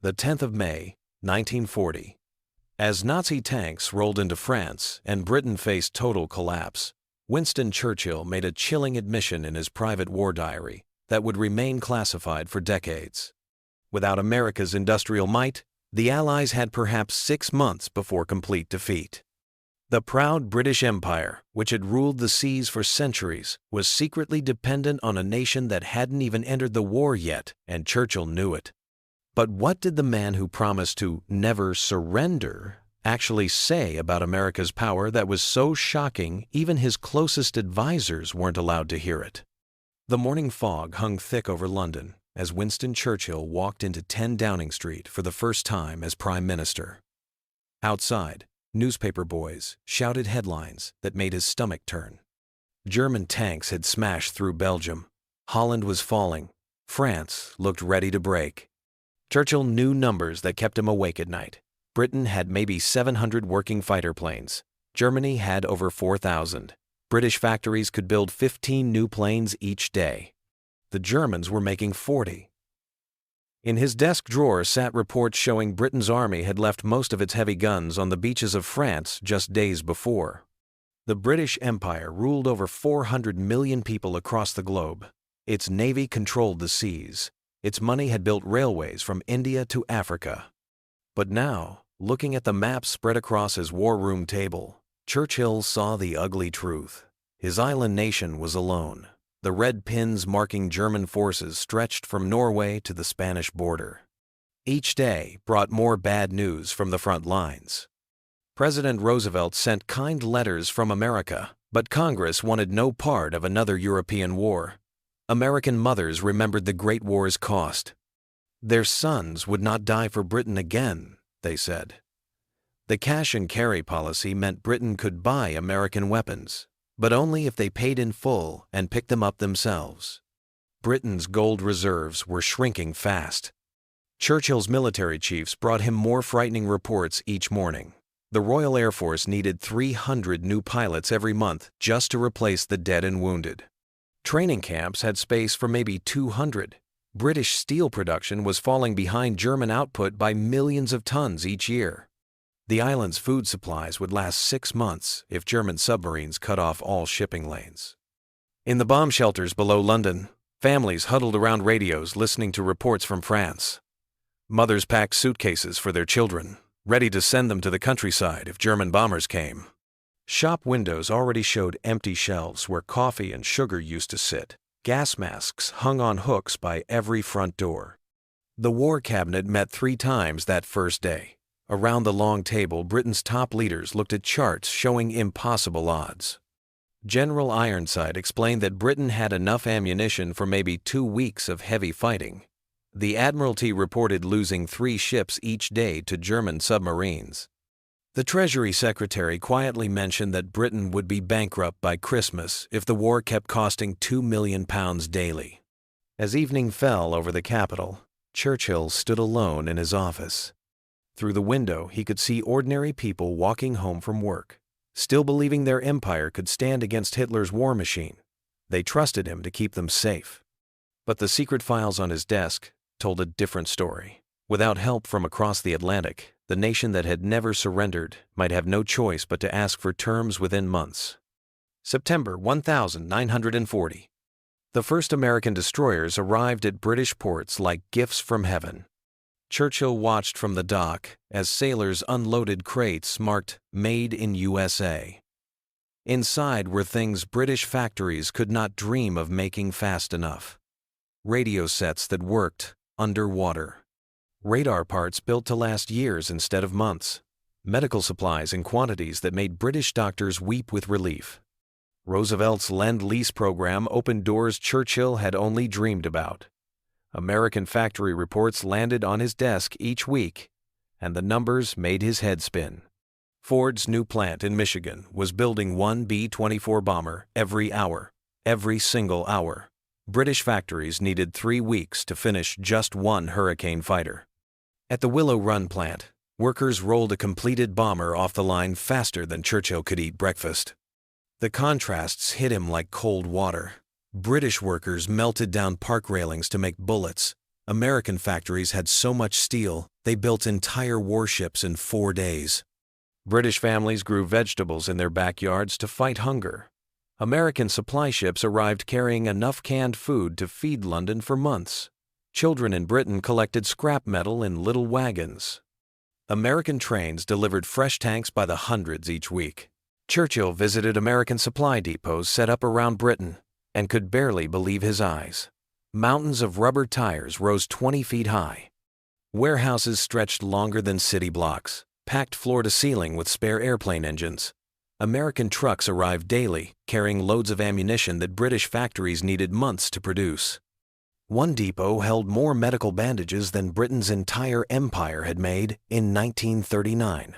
The 10th of May, 1940. As Nazi tanks rolled into France and Britain faced total collapse, Winston Churchill made a chilling admission in his private war diary that would remain classified for decades. Without America's industrial might, the Allies had perhaps 6 months before complete defeat. The proud British Empire, which had ruled the seas for centuries, was secretly dependent on a nation that hadn't even entered the war yet, and Churchill knew it. But what did the man who promised to never surrender actually say about America's power that was so shocking even his closest advisors weren't allowed to hear it? The morning fog hung thick over London as Winston Churchill walked into 10 Downing Street for the first time as Prime Minister. Outside, newspaper boys shouted headlines that made his stomach turn. German tanks had smashed through Belgium. Holland was falling. France looked ready to break. Churchill knew numbers that kept him awake at night. Britain had maybe 700 working fighter planes. Germany had over 4,000. British factories could build 15 new planes each day. The Germans were making 40. In his desk drawer sat reports showing Britain's army had left most of its heavy guns on the beaches of France just days before. The British Empire ruled over 400 million people across the globe. Its navy controlled the seas. Its money had built railways from India to Africa. But now, looking at the maps spread across his war room table, Churchill saw the ugly truth. His island nation was alone. The red pins marking German forces stretched from Norway to the Spanish border. Each day brought more bad news from the front lines. President Roosevelt sent kind letters from America, but Congress wanted no part of another European war. American mothers remembered the Great War's cost. Their sons would not die for Britain again, they said. The cash and carry policy meant Britain could buy American weapons, but only if they paid in full and picked them up themselves. Britain's gold reserves were shrinking fast. Churchill's military chiefs brought him more frightening reports each morning. The Royal Air Force needed 300 new pilots every month just to replace the dead and wounded. Training camps had space for maybe 200. British steel production was falling behind German output by millions of tons each year. The island's food supplies would last 6 months if German submarines cut off all shipping lanes. In the bomb shelters below London, families huddled around radios listening to reports from France. Mothers packed suitcases for their children, ready to send them to the countryside if German bombers came. Shop windows already showed empty shelves where coffee and sugar used to sit. Gas masks hung on hooks by every front door. The War Cabinet met 3 times that first day. Around the long table, Britain's top leaders looked at charts showing impossible odds. General Ironside explained that Britain had enough ammunition for maybe 2 weeks of heavy fighting. The Admiralty reported losing 3 ships each day to German submarines. The Treasury Secretary quietly mentioned that Britain would be bankrupt by Christmas if the war kept costing £2 million daily. As evening fell over the capital, Churchill stood alone in his office. Through the window, he could see ordinary people walking home from work, still believing their empire could stand against Hitler's war machine. They trusted him to keep them safe. But the secret files on his desk told a different story. Without help from across the Atlantic, the nation that had never surrendered might have no choice but to ask for terms within months. September 1940. The first American destroyers arrived at British ports like gifts from heaven. Churchill watched from the dock as sailors unloaded crates marked "Made in USA." Inside were things British factories could not dream of making fast enough. Radio sets that worked underwater. Radar parts built to last years instead of months. Medical supplies in quantities that made British doctors weep with relief. Roosevelt's Lend-Lease program opened doors Churchill had only dreamed about. American factory reports landed on his desk each week, and the numbers made his head spin. Ford's new plant in Michigan was building 1 B-24 bomber every hour, every single hour. British factories needed 3 weeks to finish just 1 Hurricane fighter. At the Willow Run plant, workers rolled a completed bomber off the line faster than Churchill could eat breakfast. The contrasts hit him like cold water. British workers melted down park railings to make bullets. American factories had so much steel, they built entire warships in 4 days. British families grew vegetables in their backyards to fight hunger. American supply ships arrived carrying enough canned food to feed London for months. Children in Britain collected scrap metal in little wagons. American trains delivered fresh tanks by the hundreds each week. Churchill visited American supply depots set up around Britain and could barely believe his eyes. Mountains of rubber tires rose 20 feet high. Warehouses stretched longer than city blocks, packed floor to ceiling with spare airplane engines. American trucks arrived daily, carrying loads of ammunition that British factories needed months to produce. One depot held more medical bandages than Britain's entire empire had made in 1939.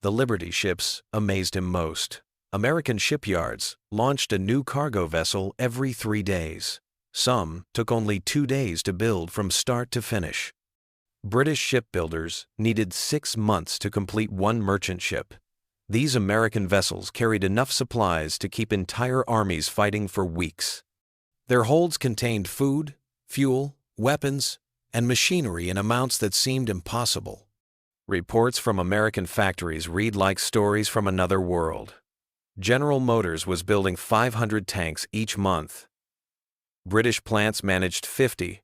The Liberty ships amazed him most. American shipyards launched a new cargo vessel every 3 days. Some took only 2 days to build from start to finish. British shipbuilders needed 6 months to complete one merchant ship. These American vessels carried enough supplies to keep entire armies fighting for weeks. Their holds contained food, fuel, weapons, and machinery in amounts that seemed impossible. Reports from American factories read like stories from another world. General Motors was building 500 tanks each month. British plants managed 50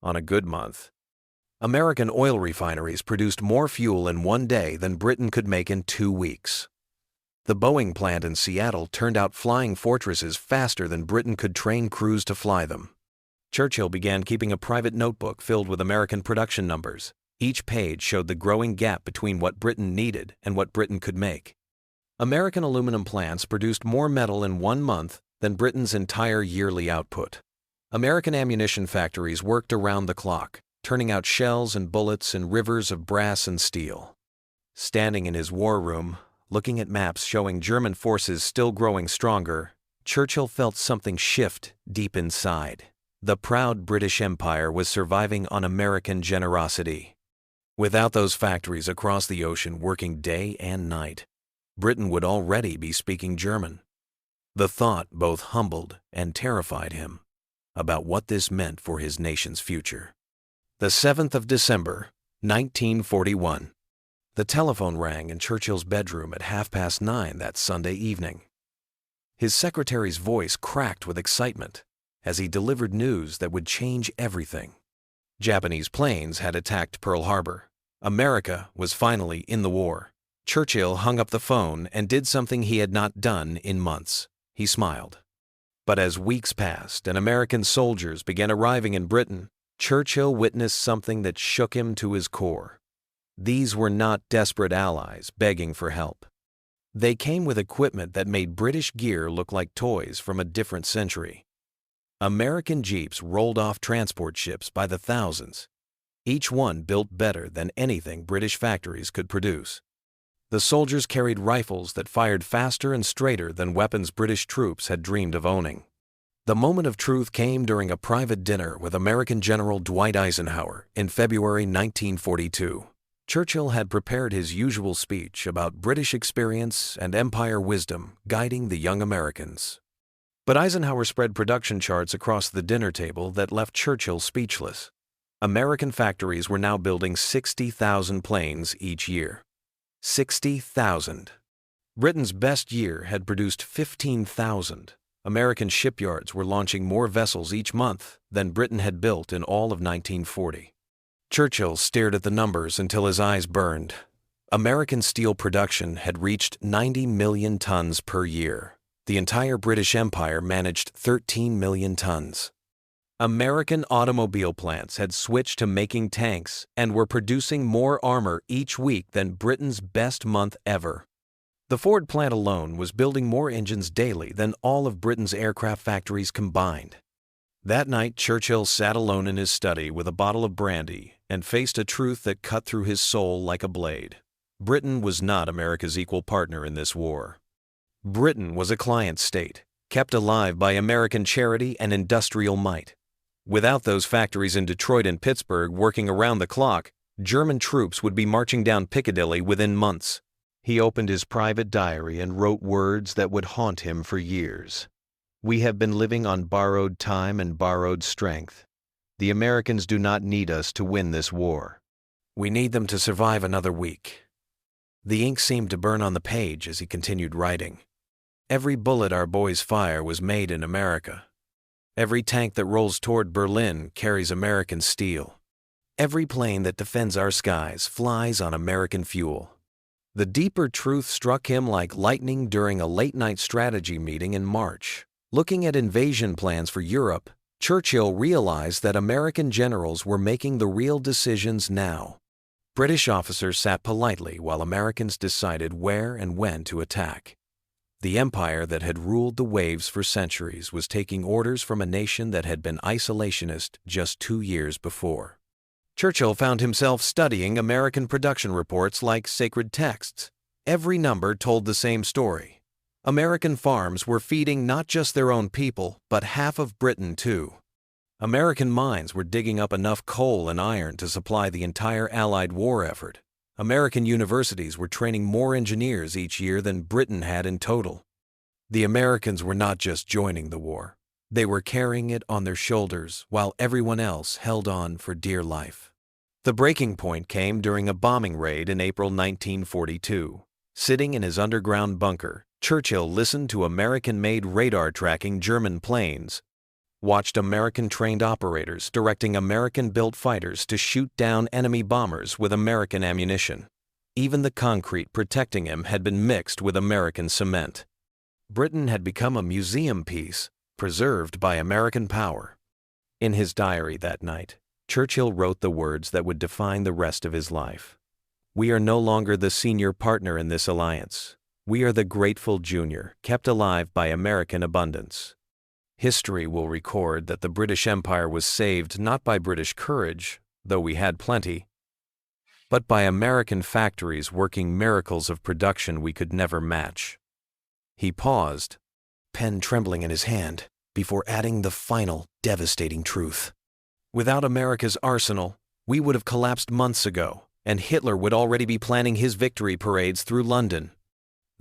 on a good month. American oil refineries produced more fuel in 1 day than Britain could make in 2 weeks. The Boeing plant in Seattle turned out flying fortresses faster than Britain could train crews to fly them. Churchill began keeping a private notebook filled with American production numbers. Each page showed the growing gap between what Britain needed and what Britain could make. American aluminum plants produced more metal in 1 month than Britain's entire yearly output. American ammunition factories worked around the clock, turning out shells and bullets in rivers of brass and steel. Standing in his war room, looking at maps showing German forces still growing stronger, Churchill felt something shift deep inside. The proud British Empire was surviving on American generosity. Without those factories across the ocean working day and night, Britain would already be speaking German. The thought both humbled and terrified him about what this meant for his nation's future. The 7th of December, 1941. The telephone rang in Churchill's bedroom at 9:30 that Sunday evening. His secretary's voice cracked with excitement as he delivered news that would change everything. Japanese planes had attacked Pearl Harbor. America was finally in the war. Churchill hung up the phone and did something he had not done in months. He smiled. But as weeks passed and American soldiers began arriving in Britain, Churchill witnessed something that shook him to his core. These were not desperate allies begging for help. They came with equipment that made British gear look like toys from a different century. American jeeps rolled off transport ships by the thousands, each one built better than anything British factories could produce. The soldiers carried rifles that fired faster and straighter than weapons British troops had dreamed of owning. The moment of truth came during a private dinner with American General Dwight Eisenhower in February 1942. Churchill had prepared his usual speech about British experience and empire wisdom guiding the young Americans. But Eisenhower spread production charts across the dinner table that left Churchill speechless. American factories were now building 60,000 planes each year. 60,000. Britain's best year had produced 15,000. American shipyards were launching more vessels each month than Britain had built in all of 1940. Churchill stared at the numbers until his eyes burned. American steel production had reached 90 million tons per year. The entire British Empire managed 13 million tons. American automobile plants had switched to making tanks and were producing more armor each week than Britain's best month ever. The Ford plant alone was building more engines daily than all of Britain's aircraft factories combined. That night, Churchill sat alone in his study with a bottle of brandy and faced a truth that cut through his soul like a blade. Britain was not America's equal partner in this war. Britain was a client state, kept alive by American charity and industrial might. Without those factories in Detroit and Pittsburgh working around the clock, German troops would be marching down Piccadilly within months. He opened his private diary and wrote words that would haunt him for years. "We have been living on borrowed time and borrowed strength. The Americans do not need us to win this war. We need them to survive another week." The ink seemed to burn on the page as he continued writing. "Every bullet our boys fire was made in America. Every tank that rolls toward Berlin carries American steel. Every plane that defends our skies flies on American fuel." The deeper truth struck him like lightning during a late-night strategy meeting in March. Looking at invasion plans for Europe, Churchill realized that American generals were making the real decisions now. British officers sat politely while Americans decided where and when to attack. The empire that had ruled the waves for centuries was taking orders from a nation that had been isolationist just 2 years before. Churchill found himself studying American production reports like sacred texts. Every number told the same story. American farms were feeding not just their own people, but half of Britain too. American mines were digging up enough coal and iron to supply the entire Allied war effort. American universities were training more engineers each year than Britain had in total. The Americans were not just joining the war. They were carrying it on their shoulders while everyone else held on for dear life. The breaking point came during a bombing raid in April 1942. Sitting in his underground bunker, Churchill listened to American-made radar tracking German planes, watched American-trained operators directing American-built fighters to shoot down enemy bombers with American ammunition. Even the concrete protecting him had been mixed with American cement. Britain had become a museum piece, preserved by American power. In his diary that night, Churchill wrote the words that would define the rest of his life. "We are no longer the senior partner in this alliance. We are the grateful junior, kept alive by American abundance." History will record that the British Empire was saved not by British courage, though we had plenty, but by American factories working miracles of production we could never match. He paused, pen trembling in his hand, before adding the final, devastating truth. "Without America's arsenal, we would have collapsed months ago, and Hitler would already be planning his victory parades through London."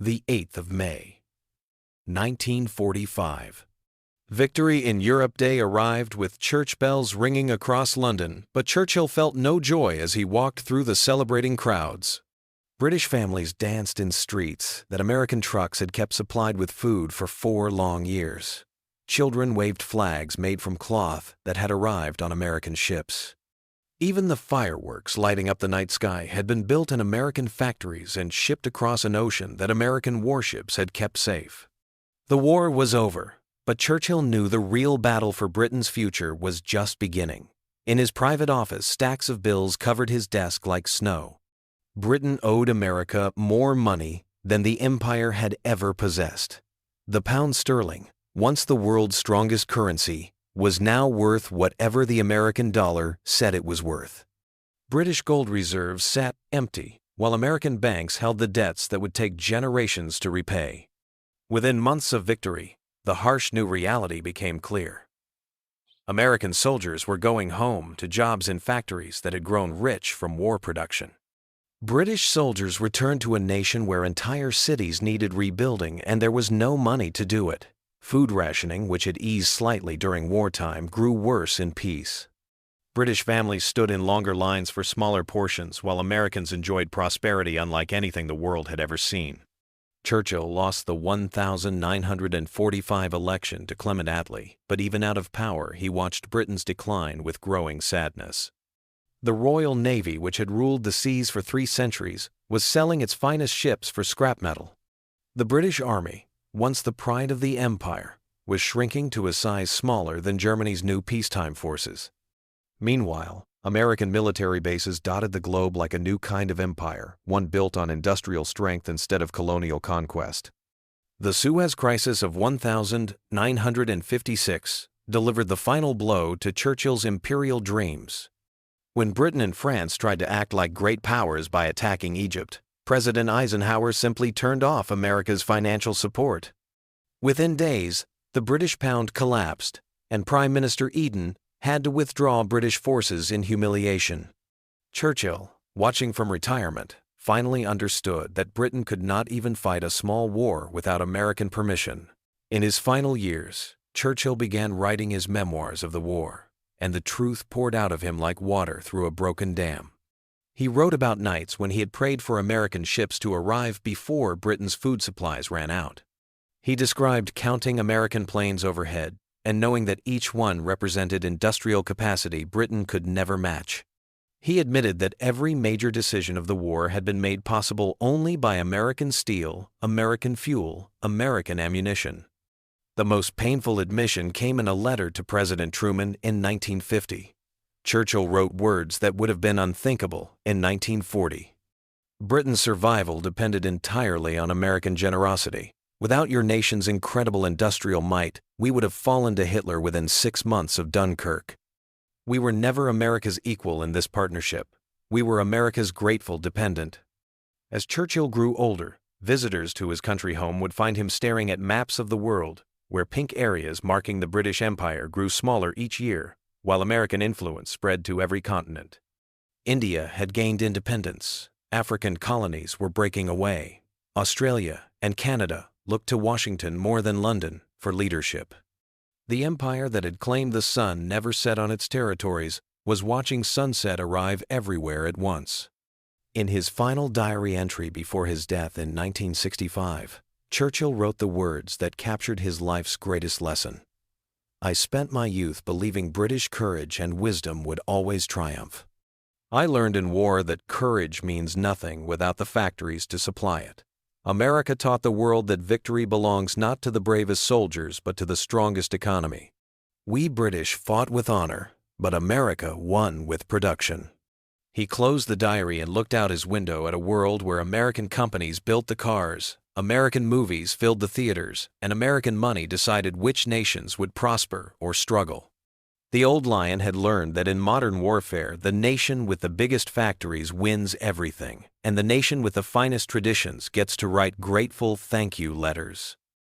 The 8th of May, 1945. Victory in Europe Day arrived with church bells ringing across London, but Churchill felt no joy as he walked through the celebrating crowds. British families danced in streets that American trucks had kept supplied with food for 4 long years. Children waved flags made from cloth that had arrived on American ships. Even the fireworks lighting up the night sky had been built in American factories and shipped across an ocean that American warships had kept safe. The war was over, but Churchill knew the real battle for Britain's future was just beginning. In his private office, stacks of bills covered his desk like snow. Britain owed America more money than the empire had ever possessed. The pound sterling, once the world's strongest currency, was now worth whatever the American dollar said it was worth. British gold reserves sat empty, while American banks held the debts that would take generations to repay. Within months of victory, the harsh new reality became clear. American soldiers were going home to jobs in factories that had grown rich from war production. British soldiers returned to a nation where entire cities needed rebuilding and there was no money to do it. Food rationing, which had eased slightly during wartime, grew worse in peace. British families stood in longer lines for smaller portions, while Americans enjoyed prosperity unlike anything the world had ever seen. Churchill lost the 1945 election to Clement Attlee, but even out of power, he watched Britain's decline with growing sadness. The Royal Navy, which had ruled the seas for 3 centuries, was selling its finest ships for scrap metal. The British Army, once the pride of the empire, was shrinking to a size smaller than Germany's new peacetime forces. Meanwhile, American military bases dotted the globe like a new kind of empire, one built on industrial strength instead of colonial conquest. The Suez Crisis of 1956 delivered the final blow to Churchill's imperial dreams. When Britain and France tried to act like great powers by attacking Egypt, President Eisenhower simply turned off America's financial support. Within days, the British pound collapsed, and Prime Minister Eden had to withdraw British forces in humiliation. Churchill, watching from retirement, finally understood that Britain could not even fight a small war without American permission. In his final years, Churchill began writing his memoirs of the war. and the truth poured out of him like water through a broken dam. He wrote about nights when he had prayed for American ships to arrive before Britain's food supplies ran out. He described counting American planes overhead and knowing that each one represented industrial capacity Britain could never match. He admitted that every major decision of the war had been made possible only by American steel, American fuel, American ammunition. The most painful admission came in a letter to President Truman in 1950. Churchill wrote words that would have been unthinkable in 1940. Britain's survival depended entirely on American generosity. Without your nation's incredible industrial might, we would have fallen to Hitler within 6 months of Dunkirk. We were never America's equal in this partnership. We were America's grateful dependent. As Churchill grew older, visitors to his country home would find him staring at maps of the world, where pink areas marking the British Empire grew smaller each year, while American influence spread to every continent. India had gained independence. African colonies were breaking away. Australia and Canada looked to Washington more than London for leadership. The empire that had claimed the sun never set on its territories was watching sunset arrive everywhere at once. In his final diary entry before his death in 1965, Churchill wrote the words that captured his life's greatest lesson. "I spent my youth believing British courage and wisdom would always triumph. I learned in war that courage means nothing without the factories to supply it. America taught the world that victory belongs not to the bravest soldiers but to the strongest economy. We British fought with honor, but America won with production." He closed the diary and looked out his window at a world where American companies built the cars, American movies filled the theaters, and American money decided which nations would prosper or struggle. The old lion had learned that in modern warfare, the nation with the biggest factories wins everything, and the nation with the finest traditions gets to write grateful thank you letters.